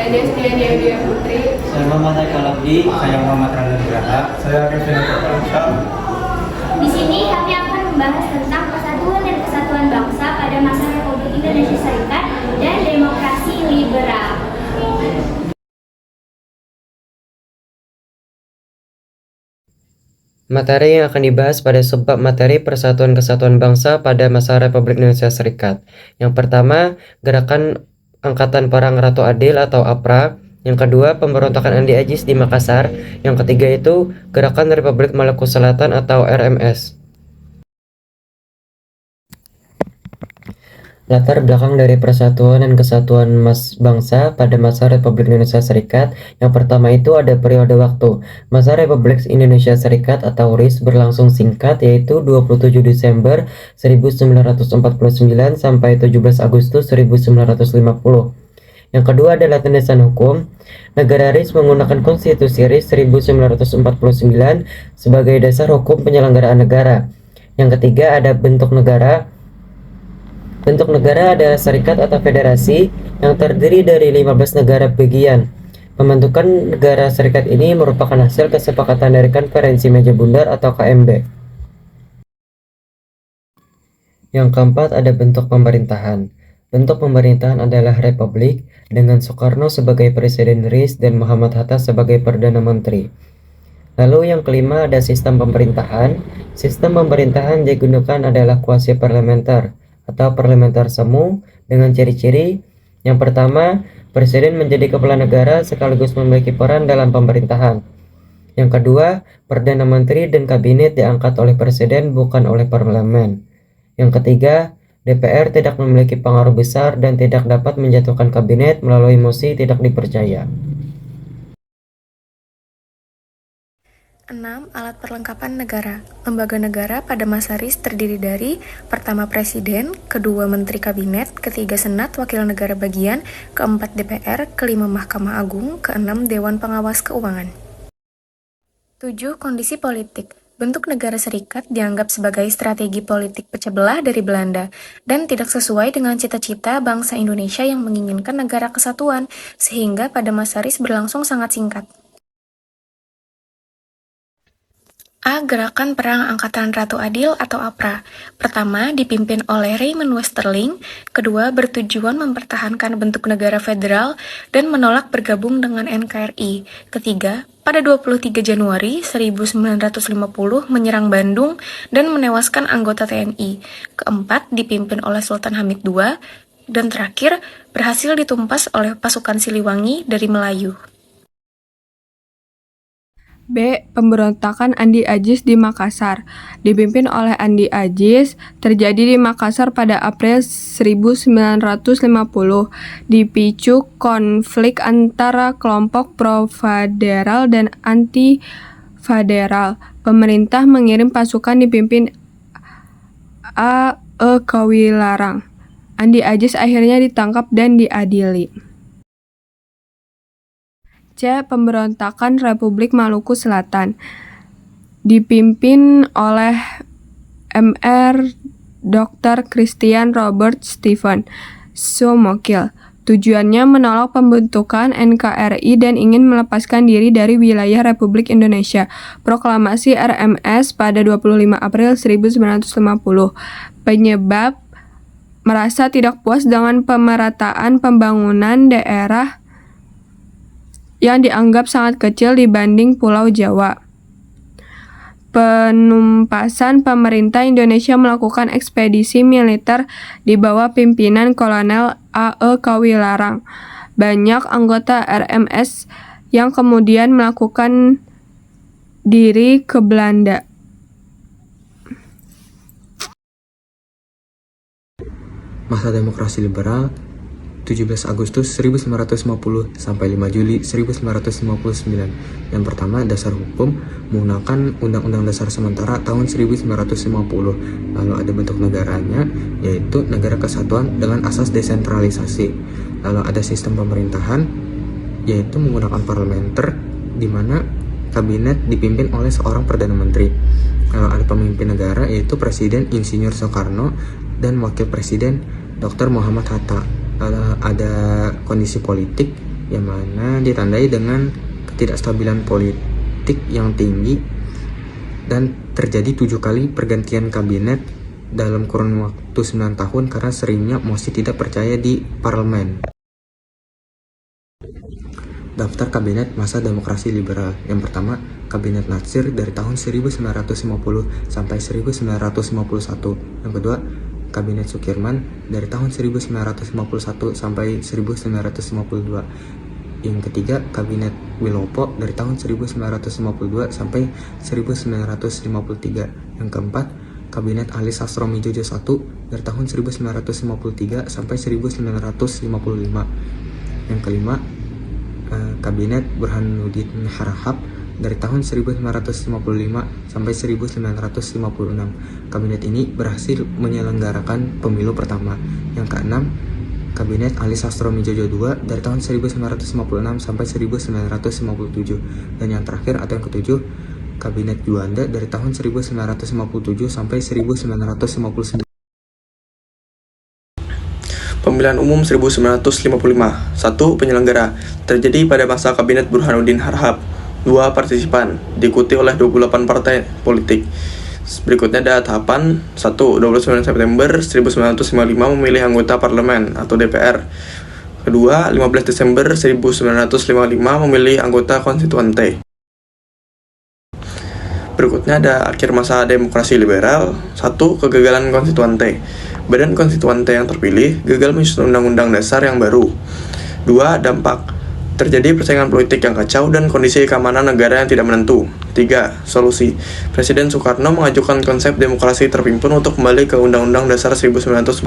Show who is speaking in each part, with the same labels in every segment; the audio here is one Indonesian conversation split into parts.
Speaker 1: Saya Destia Dia Putri.
Speaker 2: Saya Muhammad Haikal Abdi. Saya Muhammad Rangga Nugraha.
Speaker 3: Saya Kevin Akmal.
Speaker 4: Di sini kami akan membahas tentang persatuan dan kesatuan bangsa pada masa Republik Indonesia Serikat dan demokrasi liberal.
Speaker 5: Materi yang akan dibahas pada subbab materi Persatuan Kesatuan Bangsa pada masa Republik Indonesia Serikat. Yang pertama, Gerakan Angkatan Perang Ratu Adil atau APRA. Yang kedua, pemberontakan Andi Ajis di Makassar. Yang ketiga itu Gerakan Republik Maluku Selatan atau RMS. Latar belakang dari Persatuan dan Kesatuan Bangsa pada masa Republik Indonesia Serikat. Yang pertama itu ada periode waktu. Masa Republik Indonesia Serikat atau RIS berlangsung singkat, yaitu 27 Desember 1949 sampai 17 Agustus 1950. Yang kedua adalah landasan hukum. Negara RIS menggunakan Konstitusi RIS 1949 sebagai dasar hukum penyelenggaraan negara. Yang ketiga ada bentuk negara. Bentuk negara adalah serikat atau federasi yang terdiri dari 15 negara bagian. Pembentukan negara serikat ini merupakan hasil kesepakatan dari Konferensi Meja Bundar atau KMB. Yang keempat ada bentuk pemerintahan. Bentuk pemerintahan adalah republik dengan Soekarno sebagai Presiden RIS dan Muhammad Hatta sebagai Perdana Menteri. Lalu yang kelima ada sistem pemerintahan. Sistem pemerintahan digunakan adalah kuasi parlementer atau parlementer semu dengan ciri-ciri. Yang pertama, presiden menjadi kepala negara sekaligus memiliki peran dalam pemerintahan. Yang kedua, perdana menteri dan kabinet diangkat oleh presiden bukan oleh parlemen. Yang ketiga, DPR tidak memiliki pengaruh besar dan tidak dapat menjatuhkan kabinet melalui mosi tidak dipercaya.
Speaker 6: 6. Alat perlengkapan negara. Lembaga negara pada masa RIS terdiri dari pertama Presiden, kedua Menteri Kabinet, ketiga Senat Wakil Negara Bagian, keempat DPR, kelima Mahkamah Agung, keenam Dewan Pengawas Keuangan. 7. Kondisi politik. Bentuk negara serikat dianggap sebagai strategi politik pecah belah dari Belanda dan tidak sesuai dengan cita-cita bangsa Indonesia yang menginginkan negara kesatuan, sehingga pada masa RIS berlangsung sangat singkat. A. Gerakan Perang Angkatan Ratu Adil atau APRA. Pertama, dipimpin oleh Raymond Westerling. Kedua, bertujuan mempertahankan bentuk negara federal dan menolak bergabung dengan NKRI. Ketiga, pada 23 Januari 1950 menyerang Bandung dan menewaskan anggota TNI. Keempat, dipimpin oleh Sultan Hamid II. Dan terakhir, berhasil ditumpas oleh pasukan Siliwangi dari Melayu.
Speaker 1: B. Pemberontakan Andi Ajis di Makassar. Dipimpin oleh Andi Ajis, terjadi di Makassar pada April 1950. Dipicu konflik antara kelompok pro-federal dan anti-federal. Pemerintah mengirim pasukan dipimpin A.E. Kawilarang. Andi Ajis akhirnya ditangkap dan diadili. C. Pemberontakan Republik Maluku Selatan. Dipimpin oleh Mr. Dr. Christian Robert Stephen Sumokil. Tujuannya menolak pembentukan NKRI dan ingin melepaskan diri dari wilayah Republik Indonesia. Proklamasi RMS pada 25 April 1950. Penyebab merasa tidak puas dengan pemerataan pembangunan daerah yang dianggap sangat kecil dibanding Pulau Jawa. Penumpasan pemerintah Indonesia melakukan ekspedisi militer di bawah pimpinan Kolonel A.E. Kawilarang. Banyak anggota RMS yang kemudian melakukan diri ke Belanda.
Speaker 7: Masa demokrasi liberal 17 Agustus 1950 sampai 5 Juli 1959. Yang pertama, dasar hukum menggunakan Undang-Undang Dasar Sementara tahun 1950. Lalu ada bentuk negaranya, yaitu negara kesatuan dengan asas desentralisasi. Lalu ada sistem pemerintahan, yaitu menggunakan parlementer, di mana kabinet dipimpin oleh seorang Perdana Menteri. Lalu ada pemimpin negara, yaitu Presiden Insinyur Soekarno dan Wakil Presiden Dr. Muhammad Hatta. Ada kondisi politik, yang mana ditandai dengan ketidakstabilan politik yang tinggi dan terjadi 7 kali pergantian kabinet dalam kurun waktu 9 tahun karena seringnya mosi tidak percaya di parlemen. Daftar Kabinet Masa Demokrasi Liberal. Yang pertama, Kabinet Natsir dari tahun 1950 sampai 1951. Yang kedua, Kabinet Sukirman dari tahun 1951 sampai 1952. Yang ketiga, Kabinet Wilopo dari tahun 1952 sampai 1953. Yang keempat, Kabinet Ali Sastromijojo I dari tahun 1953 sampai 1955. Yang kelima, Kabinet Burhanuddin Harahap dari tahun 1955 sampai 1956. Kabinet ini berhasil menyelenggarakan pemilu pertama. Yang keenam, Kabinet Ali Sastromijojo II dari tahun 1956 sampai 1957. Dan yang terakhir atau yang ketujuh, Kabinet Juanda dari tahun 1957 sampai 1959.
Speaker 3: Pemilihan Umum 1955. 1. Penyelenggara. Terjadi pada masa Kabinet Burhanuddin Harahap. 2. Partisipan. Diikuti oleh 28 partai politik. Berikutnya ada tahapan. 1. 29 September 1955 memilih anggota parlemen atau DPR. Kedua, 15 Desember 1955 memilih anggota konstituante. Berikutnya ada akhir masa demokrasi liberal. 1. Kegagalan konstituante. Badan konstituante yang terpilih gagal menyusun undang-undang dasar yang baru. 2. Dampak. Terjadi persaingan politik yang kacau dan kondisi keamanan negara yang tidak menentu. 3. Solusi. Presiden Soekarno mengajukan konsep demokrasi terpimpin untuk kembali ke Undang-Undang Dasar 1945.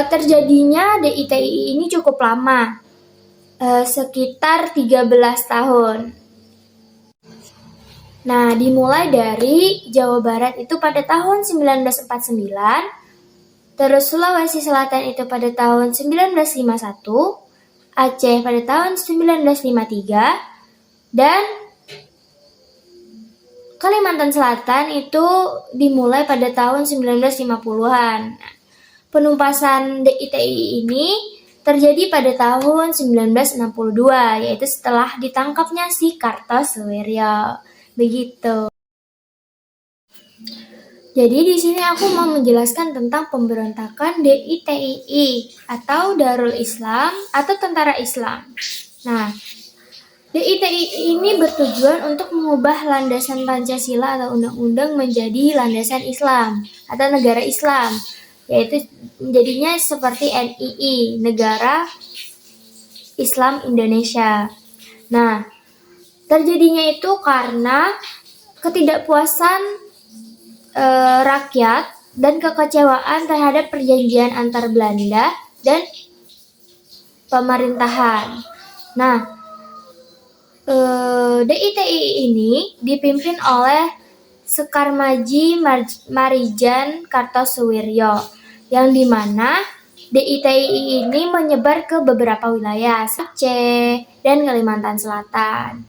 Speaker 4: Terjadinya DITI ini cukup lama, sekitar 13 tahun. Nah, dimulai dari Jawa Barat itu pada tahun 1949, terus Sulawesi Selatan itu pada tahun 1951, Aceh pada tahun 1953, dan Kalimantan Selatan itu dimulai pada tahun 1950-an. Penumpasan DITI ini terjadi pada tahun 1962, yaitu setelah ditangkapnya si Kartosuwiryo. Begitu. Jadi di sini aku mau menjelaskan tentang pemberontakan DITII atau Darul Islam atau Tentara Islam. Nah, DITII ini bertujuan untuk mengubah landasan Pancasila atau undang-undang menjadi landasan Islam atau negara Islam, yaitu jadinya seperti NII, Negara Islam Indonesia. Nah, terjadinya itu karena ketidakpuasan rakyat dan kekecewaan terhadap perjanjian antar Belanda dan pemerintahan. Nah, DITI ini dipimpin oleh Sekarmaji Marijan Kartosuwiryo, yang dimana DITI ini menyebar ke beberapa wilayah Aceh dan Kalimantan Selatan.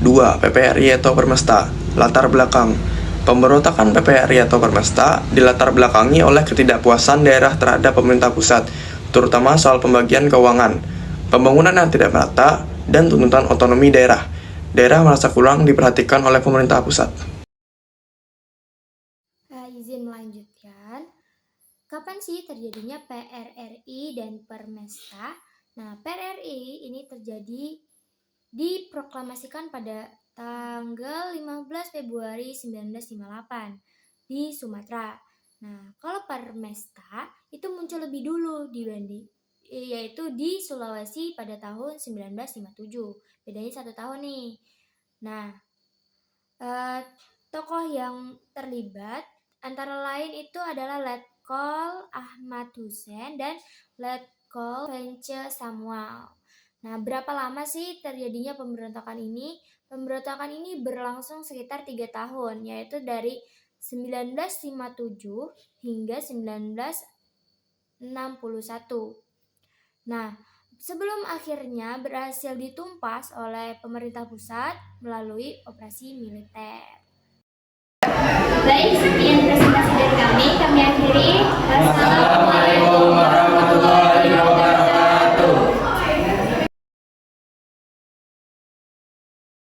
Speaker 3: 2. PPRI atau Permesta. Latar belakang. Pemberontakan PPRI atau Permesta dilatar belakangi oleh ketidakpuasan daerah terhadap pemerintah pusat, terutama soal pembagian keuangan, pembangunan yang tidak merata, dan tuntutan otonomi daerah. Daerah merasa kurang diperhatikan oleh pemerintah pusat.
Speaker 4: Izin melanjutkan. Kapan sih terjadinya PRRI dan Permesta? Nah, PRRI ini terjadi diproklamasikan pada tanggal 15 Februari 1958 di Sumatera. Nah, kalau Permesta itu muncul lebih dulu yaitu di Sulawesi pada tahun 1957. Bedanya 1 tahun nih. Nah, tokoh yang terlibat antara lain itu adalah Letkol Ahmad Hussein dan Letkol Vence Samuel. Nah, berapa lama sih terjadinya pemberontakan ini? Pemberontakan ini berlangsung sekitar 3 tahun, yaitu dari 1957 hingga 1961. Nah, sebelum akhirnya berhasil ditumpas oleh pemerintah pusat melalui operasi militer. Baik, sekian presentasi dari kami akhiri.